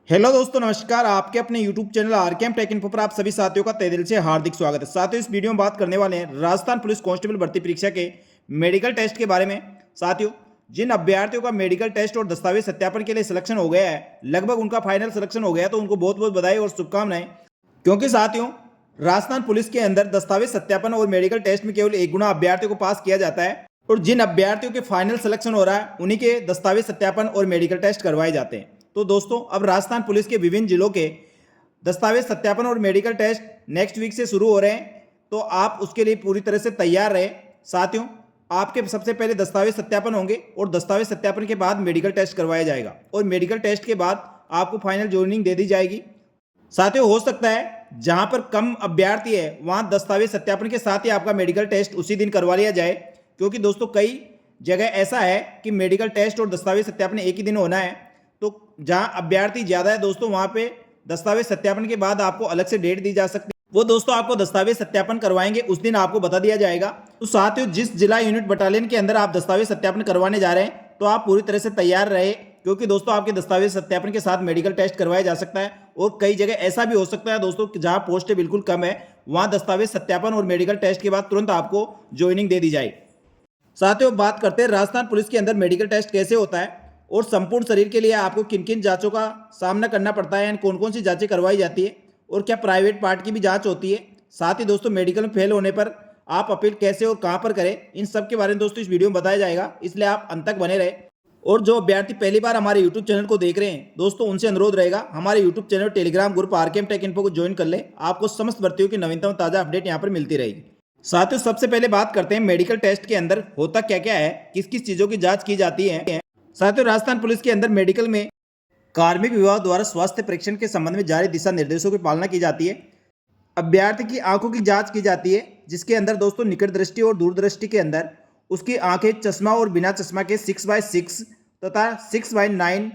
Hello दोस्तों, नमस्कार। आपके अपने YouTube channel RKM take info पर आप सभी साथियों का तहे दिल से हार्दिक स्वागत है। साथियों, इस वीडियो में बात करने वाले हैं राजस्थान पुलिस कांस्टेबल भर्ती परीक्षा के मेडिकल टेस्ट के बारे में। साथियों, जिन अभ्यर्थियों का मेडिकल टेस्ट और दस्तावेज सत्यापन के लिए सिलेक्शन हो गया है, लगभग उनका फाइनल सिलेक्शन हो गया, तो उनको बहुत बहुत बधाई और शुभकामनाएं। क्योंकि साथियों, राजस्थान पुलिस के अंदर दस्तावेज सत्यापन और मेडिकल टेस्ट में केवल 1 गुना अभ्यर्थियों को पास किया जाता है, और जिन अभ्यर्थियों के फाइनल सिलेक्शन हो रहा है उन्हीं के दस्तावेज सत्यापन और मेडिकल टेस्ट करवाए जाते हैं। तो दोस्तों, अब राजस्थान पुलिस के विभिन्न जिलों के दस्तावेज सत्यापन और मेडिकल टेस्ट नेक्स्ट वीक से शुरू हो रहे हैं, तो आप उसके लिए पूरी तरह से तैयार रहे। साथियों, आपके सबसे पहले दस्तावेज सत्यापन होंगे और दस्तावेज सत्यापन के बाद मेडिकल टेस्ट करवाया जाएगा, और मेडिकल टेस्ट के बाद आपको फाइनल ज्वाइनिंग दे दी जाएगी। साथियों, हो सकता है जहां पर कम अभ्यर्थी है वहां दस्तावेज सत्यापन के साथ ही आपका मेडिकल टेस्ट उसी दिन करवा लिया जाए, क्योंकि दोस्तों कई जगह ऐसा है कि मेडिकल टेस्ट और दस्तावेज सत्यापन एक ही दिन होना है। तो जहां अभ्यर्थी ज़्यादा है दोस्तों, वहां पे दस्तावेज सत्यापन के बाद आपको अलग से डेट दी जा सकती है। वो दोस्तों आपको दस्तावेज सत्यापन करवाएंगे उस दिन आपको बता दिया जाएगा। तो साथियों, जिस जिला यूनिट बटालियन के अंदर आप दस्तावेज सत्यापन करवाने जा रहे हैं, तो आप पूरी तरह से तैयार रहे, क्योंकि दोस्तों आपके दस्तावेज सत्यापन के साथ मेडिकल टेस्ट करवाया जा सकता है। और कई जगह ऐसा भी हो सकता है दोस्तों कि जहां पोस्टें बिल्कुल कम है, वहां दस्तावेज सत्यापन और मेडिकल टेस्ट के बाद तुरंत आपको ज्वाइनिंग दे दी जाए। साथियों, बात करते हैं राजस्थान पुलिस के अंदर मेडिकल टेस्ट कैसे होता है और संपूर्ण शरीर के लिए आपको किन किन जांचों का सामना करना पड़ता है, यानी कौन कौन सी जांचें करवाई जाती है, और क्या प्राइवेट पार्ट की भी जांच होती है। साथ ही दोस्तों, मेडिकल में फेल होने पर आप अपील कैसे और कहां पर करें, इन सब के बारे में दोस्तों इस वीडियो में बताया जाएगा, इसलिए आप अंत तक बने रहे। और जो अभ्यर्थी पहली बार हमारे यूट्यूब चैनल को देख रहे हैं दोस्तों, उनसे अनुरोध रहेगा हमारे YouTube channel Telegram group RKM take info को ज्वाइन कर ले। आपको समस्त भर्तियों की नवीनतम ताजा अपडेट यहाँ पर मिलती रहेगी। साथियों, सबसे पहले बात करते हैं मेडिकल टेस्ट के अंदर होता क्या क्या है, किस किस चीज़ों की जांच की जाती है। साथियों, राजस्थान पुलिस के अंदर मेडिकल में कार्मिक विभाग द्वारा स्वास्थ्य परीक्षण के संबंध में जारी दिशा निर्देशों की पालना की जाती है। अभ्यर्थी की आंखों की जांच की जाती है, जिसके अंदर दोस्तों निकट दृष्टि और दूरदृष्टि के अंदर उसकी आंखें चश्मा और बिना चश्मा के 6/6 तथा 6/9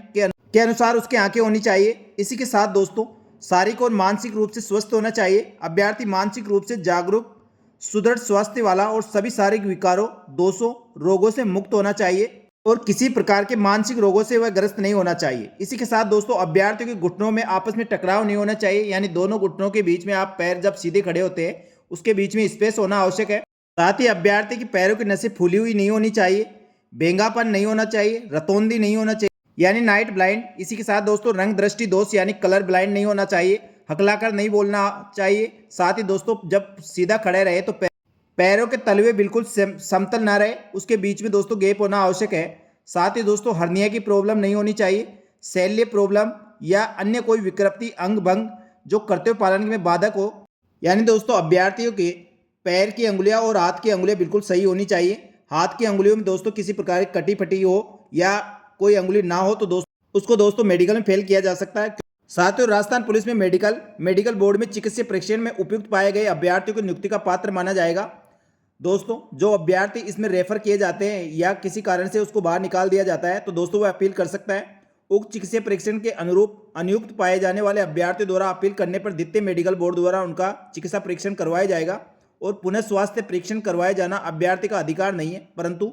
के अनुसार उसकी आंखें होनी चाहिए। इसी के साथ दोस्तों शारीरिक और मानसिक रूप से स्वस्थ होना चाहिए। अभ्यर्थी मानसिक रूप से जागरूक, सुदृढ़ स्वास्थ्य वाला और सभी शारीरिक विकारों, दोषों, रोगों से मुक्त होना चाहिए, और किसी प्रकार के मानसिक रोगों से वह ग्रस्त नहीं होना चाहिए। इसी के साथ दोस्तों अभ्यर्थियों के घुटनों में आपस में टकराव नहीं होना चाहिए, यानी दोनों घुटनों के बीच में आप पैर जब सीधे खड़े होते हैं उसके बीच में स्पेस होना आवश्यक है। साथ ही अभ्यर्थी की पैरों की नसें फूली हुई नहीं होनी चाहिए, बेंगापन नहीं होना चाहिए, रतौंधी नहीं होना चाहिए यानी नाइट ब्लाइंड। इसी के साथ दोस्तों रंग दृष्टि दोष यानी कलर ब्लाइंड नहीं होना चाहिए, हकलाकर नहीं बोलना चाहिए। साथ ही दोस्तों जब सीधा खड़े रहे तो पैरों के तलवे बिल्कुल समतल ना रहे, उसके बीच में दोस्तों गैप होना आवश्यक है। साथ ही दोस्तों हर्निया की प्रॉब्लम नहीं होनी चाहिए, शैल्य प्रॉब्लम या अन्य कोई विकृति, अंग भंग जो कर्तव्य पालन में बाधक हो। यानी दोस्तों अभ्यर्थियों के पैर की अंगुलियां और हाथ की अंगुलियां बिल्कुल सही होनी चाहिए। हाथ की अंगुलियों में दोस्तों किसी प्रकार की कटी फटी हो या कोई अंगुली ना हो तो दोस्तों उसको दोस्तों मेडिकल में फेल किया जा सकता है। साथ ही राजस्थान पुलिस में मेडिकल बोर्ड में चिकित्सीय परीक्षण में उपयुक्त पाए गए अभ्यर्थियों को नियुक्ति का पात्र माना जाएगा। दोस्तों जो अभ्यर्थी इसमें रेफर किए जाते हैं या किसी कारण से उसको बाहर निकाल दिया जाता है, तो दोस्तों वह अपील कर सकता है। उक्त चिकित्सीय परीक्षण के अनुरूप अनियुक्त पाए जाने वाले अभ्यर्थियों द्वारा अपील करने पर द्वितीय मेडिकल बोर्ड द्वारा उनका चिकित्सा परीक्षण करवाया जाएगा। और पुनः स्वास्थ्य परीक्षण करवाया जाना अभ्यर्थी का अधिकार नहीं है, परंतु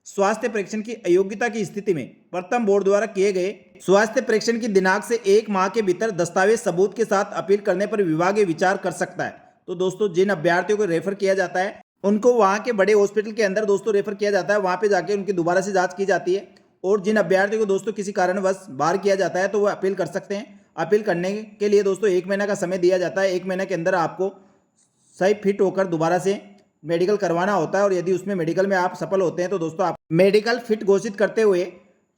स्वास्थ्य परीक्षण की अयोग्यता की स्थिति में प्रथम बोर्ड द्वारा किए गए स्वास्थ्य परीक्षण की दिनांक से 1 माह के भीतर दस्तावेज सबूत के साथ अपील करने पर विभागीय विचार कर सकता है। तो दोस्तों जिन अभ्यर्थियों को रेफर किया जाता है उनको वहाँ के बड़े हॉस्पिटल के अंदर दोस्तों रेफर किया जाता है, वहाँ पे जाके उनकी दोबारा से जांच की जाती है। और जिन अभ्यर्थियों को दोस्तों किसी कारणवश बाहर किया जाता है तो वह अपील कर सकते हैं। अपील करने के लिए दोस्तों 1 महीना का समय दिया जाता है। 1 महीने के अंदर आपको सही फिट होकर दोबारा से मेडिकल करवाना होता है, और यदि उसमें मेडिकल में आप सफल होते हैं तो दोस्तों आप मेडिकल फिट घोषित करते हुए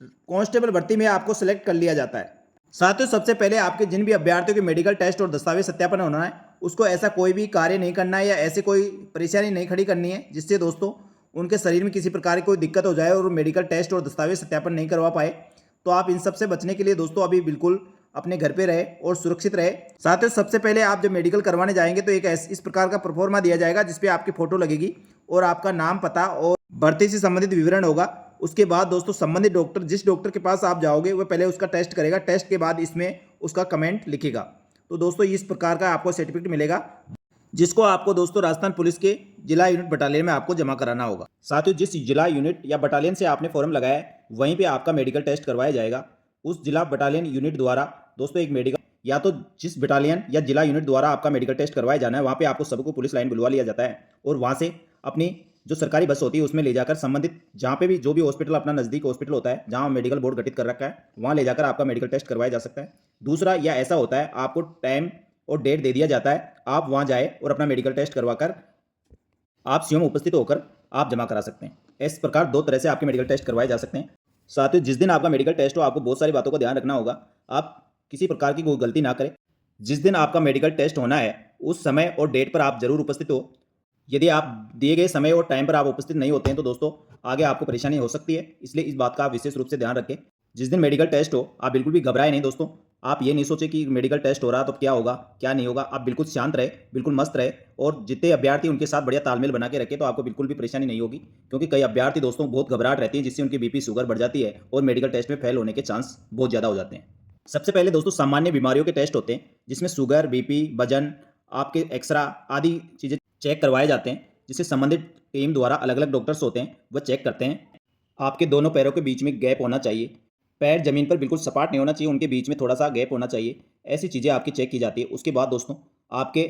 कांस्टेबल भर्ती में आपको सिलेक्ट कर लिया जाता है। साथियों, सबसे पहले आपके जिन भी अभ्यर्थियों के मेडिकल टेस्ट और दस्तावेज सत्यापन होना है, उसको ऐसा कोई भी कार्य नहीं करना है या ऐसे कोई परेशानी नहीं खड़ी करनी है जिससे दोस्तों उनके शरीर में किसी प्रकार की कोई दिक्कत हो जाए और मेडिकल टेस्ट और दस्तावेज सत्यापन नहीं करवा पाए। तो आप इन सब से बचने के लिए दोस्तों अभी बिल्कुल अपने घर पे रहे और सुरक्षित रहे। साथियों, सबसे पहले आप जब मेडिकल करवाने जाएंगे तो एक इस प्रकार का प्रोफार्मा दिया जाएगा जिसपे आपकी फोटो लगेगी और आपका नाम, पता और भर्ती से संबंधित विवरण होगा। उसके बाद दोस्तों संबंधित डॉक्टर, जिस डॉक्टर के पास आप जाओगे वह पहले उसका टेस्ट करेगा, टेस्ट के बाद इसमें उसका कमेंट लिखेगा। तो दोस्तों इस प्रकार का आपको सर्टिफिकेट मिलेगा, जिसको आपको दोस्तों राजस्थान पुलिस के जिला यूनिट बटालियन में आपको जमा कराना होगा। साथियों, जिस जिला यूनिट या बटालियन से आपने फॉर्म लगाया है वहीं पे आपका मेडिकल टेस्ट करवाया जाएगा। उस जिला बटालियन यूनिट द्वारा दोस्तों एक मेडिकल या तो जिस बटालियन या जिला यूनिट द्वारा आपका मेडिकल टेस्ट करवाया जाना है वहाँ पे आपको सबको पुलिस लाइन बुलवा लिया जाता है और वहाँ से अपनी जो सरकारी बस होती है उसमें ले जाकर संबंधित जहाँ पे भी जो भी हॉस्पिटल अपना नज़दीक हॉस्पिटल होता है जहाँ मेडिकल बोर्ड गठित कर रखा है वहाँ ले जाकर आपका मेडिकल टेस्ट करवाया जा सकता है। दूसरा या ऐसा होता है आपको टाइम और डेट दे दिया जाता है, आप वहाँ जाए और अपना मेडिकल टेस्ट करवाकर आप स्वयं उपस्थित होकर आप जमा करा सकते हैं। इस प्रकार दो तरह से आपके मेडिकल टेस्ट करवाए जा सकते हैं। साथ ही जिस दिन आपका मेडिकल टेस्ट हो आपको बहुत सारी बातों का ध्यान रखना होगा। आप किसी प्रकार की कोई गलती ना करें। जिस दिन आपका मेडिकल टेस्ट होना है उस समय और डेट पर आप जरूर उपस्थित हो। यदि आप दिए गए समय और टाइम पर आप उपस्थित नहीं होते हैं तो दोस्तों आगे आपको परेशानी हो सकती है, इसलिए इस बात का आप विशेष रूप से ध्यान रखें। जिस दिन मेडिकल टेस्ट हो आप बिल्कुल भी घबराए नहीं दोस्तों। आप ये नहीं सोचें कि मेडिकल टेस्ट हो रहा तो क्या होगा क्या नहीं होगा। आप बिल्कुल शांत रहे, बिल्कुल मस्त रहे और जितने अभ्यर्थी उनके साथ बढ़िया तालमेल बना के रखें तो आपको बिल्कुल भी परेशानी नहीं होगी। क्योंकि कई अभ्यर्थी दोस्तों बहुत घबराहट रहती है जिससे उनकी बीपी शुगर बढ़ जाती है और मेडिकल टेस्ट में फेल होने के चांस बहुत ज़्यादा हो जाते हैं। सबसे पहले दोस्तों सामान्य बीमारियों के टेस्ट होते हैं जिसमें शुगर, बीपी, वजन, आपके एक्सरा आदि चीज़ें चेक करवाए जाते हैं, जिससे संबंधित टीम द्वारा अलग अलग डॉक्टर्स होते हैं वह चेक करते हैं। आपके दोनों पैरों के बीच में गैप होना चाहिए, पैर जमीन पर बिल्कुल सपाट नहीं होना चाहिए, उनके बीच में थोड़ा सा गैप होना चाहिए। ऐसी चीज़ें आपकी चेक की जाती है। उसके बाद दोस्तों आपके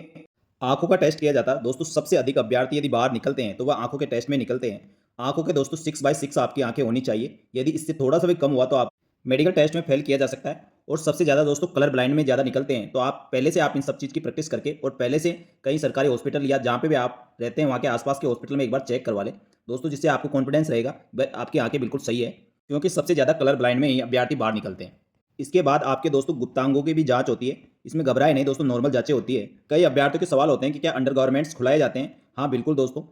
आंखों का टेस्ट किया जाता है। दोस्तों सबसे अधिक अभ्यर्थी यदि बाहर निकलते हैं तो वह आंखों के टेस्ट में निकलते हैं। आंखों के दोस्तों 6/6 आपकी आंखें होनी चाहिए। यदि इससे थोड़ा सा भी कम हुआ तो आप मेडिकल टेस्ट में फेल किया जा सकता है। और सबसे ज़्यादा दोस्तों कलर ब्लाइंड में ज़्यादा निकलते हैं, तो आप पहले से आप इन सब चीज़ की प्रैक्टिस करके और पहले से कहीं सरकारी हॉस्पिटल या जहाँ पे भी आप रहते हैं वहाँ के आसपास के हॉस्पिटल में एक बार चेक करवा लें दोस्तों, जिससे आपको कॉन्फिडेंस रहेगा आपकी आंखें बिल्कुल सही है। क्योंकि सबसे ज़्यादा कलर ब्लाइंड में ही अभ्यर्थी बाहर निकलते हैं। इसके बाद आपके दोस्तों गुप्तांगों की भी जांच होती है। इसमें घबराए नहीं दोस्तों, नॉर्मल जांचें होती है। कई अभ्यर्थियों के सवाल होते हैं कि क्या अंडरगारमेंट्स खुलाए जाते हैं। हाँ बिल्कुल दोस्तों,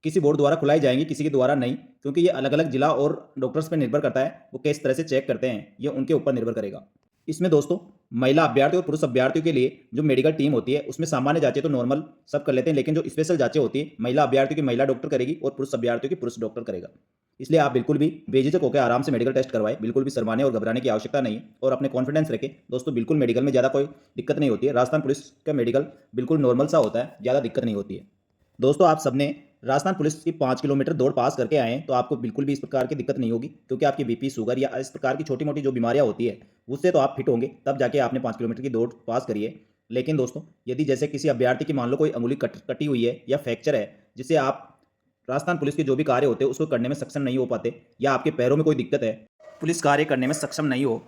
किसी बोर्ड द्वारा खुलाई जाएंगी, किसी के द्वारा नहीं, क्योंकि ये अलग अलग जिला और डॉक्टर्स पर निर्भर करता है वो किस तरह से चेक करते हैं, ये उनके ऊपर निर्भर करेगा। इसमें दोस्तों महिला अभ्यर्थी और पुरुष अभ्यर्थियों के लिए जो मेडिकल टीम होती है उसमें सामान्य जांचें तो नॉर्मल सब कर लेते हैं, लेकिन जो स्पेशल जांचें होती है महिला अभ्यर्थियों की महिला डॉक्टर करेगी और पुरुष अभ्यर्थियों की पुरुष डॉक्टर करेगा। इसलिए आप बिल्कुल भी बेझिझक होकर आराम से मेडिकल टेस्ट करवाएं, बिल्कुल भी शर्माने और घबराने की आवश्यकता नहीं है और अपने कॉन्फिडेंस रखें दोस्तों। बिल्कुल मेडिकल में ज़्यादा कोई दिक्कत नहीं होती है। राजस्थान पुलिस का मेडिकल बिल्कुल नॉर्मल सा होता है, ज़्यादा दिक्कत नहीं होती है। दोस्तों आप सबने राजस्थान पुलिस की 5 किलोमीटर दौड़ पास करके आए हैं तो आपको बिल्कुल भी इस प्रकार की दिक्कत नहीं होगी, क्योंकि आपकी बीपी, शुगर या इस प्रकार की छोटी मोटी जो बीमारियां होती है उससे तो आप फिट होंगे, तब जाके आपने 5 किलोमीटर की दौड़ पास करी है। लेकिन दोस्तों यदि जैसे किसी अभ्यर्थी की मान लो कोई अंगुली कटी हुई है या फ्रैक्चर है, जिससे आप राजस्थान पुलिस के जो भी कार्य होते हैं उसको करने में सक्षम नहीं हो पाते, या आपके पैरों में कोई दिक्कत है, पुलिस कार्य करने में सक्षम नहीं हो,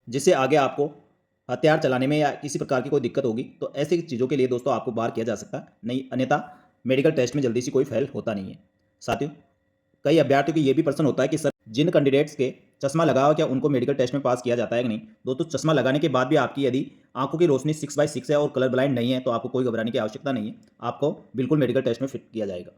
जिससे आगे आपको हथियार चलाने में या किसी प्रकार की कोई दिक्कत होगी, तो ऐसी चीज़ों के लिए दोस्तों आपको बाहर किया जा सकता नहीं, अन्यथा मेडिकल टेस्ट में जल्दी से कोई फेल होता नहीं है। साथियों कई अभ्यर्थियों की ये भी प्रश्न होता है कि सर जिन कैंडिडेट्स के चश्मा लगा हो क्या उनको मेडिकल टेस्ट में पास किया जाता है कि नहीं। दोस्तों चश्मा लगाने के बाद भी आपकी यदि आंखों की रोशनी 6/6 है और कलर ब्लाइंड नहीं है तो आपको कोई घबराने की आवश्यकता नहीं है, आपको बिल्कुल मेडिकल टेस्ट में फिट किया जाएगा।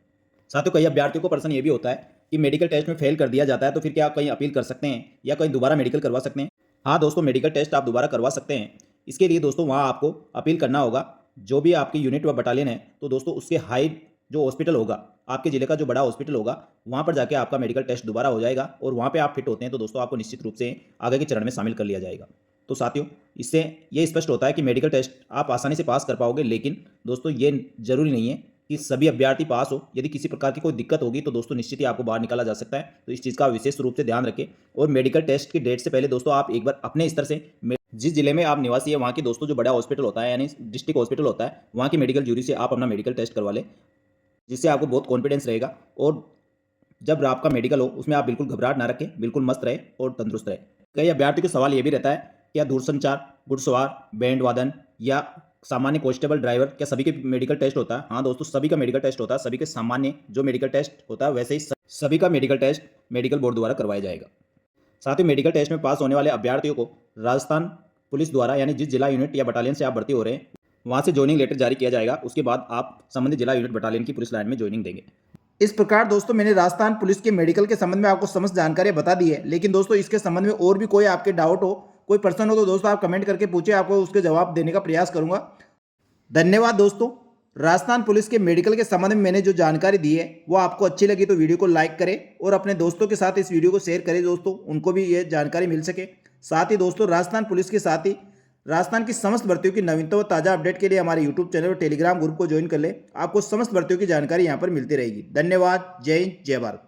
साथियों कई अभ्यर्थियों को प्रश्न ये भी होता है कि मेडिकल टेस्ट में फेल कर दिया जाता है तो फिर क्या आप कहीं अपील कर सकते हैं या कहीं दोबारा मेडिकल करवा सकते हैं। हाँ दोस्तों, मेडिकल टेस्ट आप दोबारा करवा सकते हैं। इसके लिए दोस्तों वहाँ आपको अपील करना होगा, जो भी आपकी यूनिट व बटालियन है तो दोस्तों उसके हाई जो हॉस्पिटल होगा, आपके जिले का जो बड़ा हॉस्पिटल होगा, वहाँ पर जाके आपका मेडिकल टेस्ट दोबारा हो जाएगा और वहाँ पे आप फिट होते हैं तो दोस्तों आपको निश्चित रूप से आगे के चरण में शामिल कर लिया जाएगा। तो साथियों इससे ये स्पष्ट होता है कि मेडिकल टेस्ट आप आसानी से पास कर पाओगे, लेकिन दोस्तों ये जरूरी नहीं है कि सभी अभ्यर्थी पास हो। यदि किसी प्रकार की कोई दिक्कत होगी तो दोस्तों निश्चित ही आपको बाहर निकाला जा सकता है। तो इस चीज़ का विशेष रूप से ध्यान रखें और मेडिकल टेस्ट की डेट से पहले दोस्तों आप एक बार अपने स्तर से जिस जिले में आप निवासी है वहाँ की दोस्तों जो बड़ा हॉस्पिटल होता है यानी डिस्ट्रिक्ट हॉस्पिटल होता है, वहाँ की मेडिकल ज्यूरी से आप अपना मेडिकल टेस्ट करवा लें, जिससे आपको बहुत कॉन्फिडेंस रहेगा और जब आपका मेडिकल हो उसमें आप बिल्कुल घबराहट ना रखें, बिल्कुल मस्त रहे और तंदुरुस्त रहे। कई अभ्यर्थियों का सवाल ये भी रहता है क्या दूरसंचार, घुड़सवार, बैंड वादन या सामान्य कांस्टेबल, ड्राइवर, क्या सभी के मेडिकल टेस्ट होता है। हाँ दोस्तों सभी का मेडिकल टेस्ट होता है। सभी के सामान्य जो मेडिकल टेस्ट होता है वैसे ही सभी का मेडिकल टेस्ट मेडिकल बोर्ड द्वारा करवाया जाएगा। साथ ही मेडिकल टेस्ट में पास होने वाले अभ्यर्थियों को राजस्थान पुलिस द्वारा यानी जिस जिला यूनिट या बटालियन से आप भर्ती हो रहे हैं वहाँ से ज्वाइनिंग लेटर जारी किया जाएगा। उसके बाद आप संबंधित जिला यूनिट बटालियन की पुलिस लाइन में ज्वाइनिंग देंगे। इस प्रकार दोस्तों मैंने राजस्थान पुलिस के मेडिकल के संबंध में आपको समस्त जानकारी बता दी है, लेकिन दोस्तों इसके संबंध में और भी कोई आपके डाउट हो, कोई प्रश्न हो तो दोस्तों आप कमेंट करके पूछे, आपको उसके जवाब देने का प्रयास करूंगा। धन्यवाद दोस्तों। राजस्थान पुलिस के मेडिकल के संबंध में मैंने जो जानकारी दी है वो आपको अच्छी लगी तो वीडियो को लाइक करें और अपने दोस्तों के साथ इस वीडियो को शेयर करें दोस्तों, उनको भी ये जानकारी मिल सके। साथ ही दोस्तों राजस्थान पुलिस के साथ ही राजस्थान की समस्त भर्तियों की नवीनतम व ताज़ा अपडेट के लिए हमारे यूट्यूब चैनल और टेलीग्राम ग्रुप को ज्वाइन कर ले। आपको समस्त भर्तियों की जानकारी यहाँ पर मिलती रहेगी। धन्यवाद। जय हिंद, जय भारत।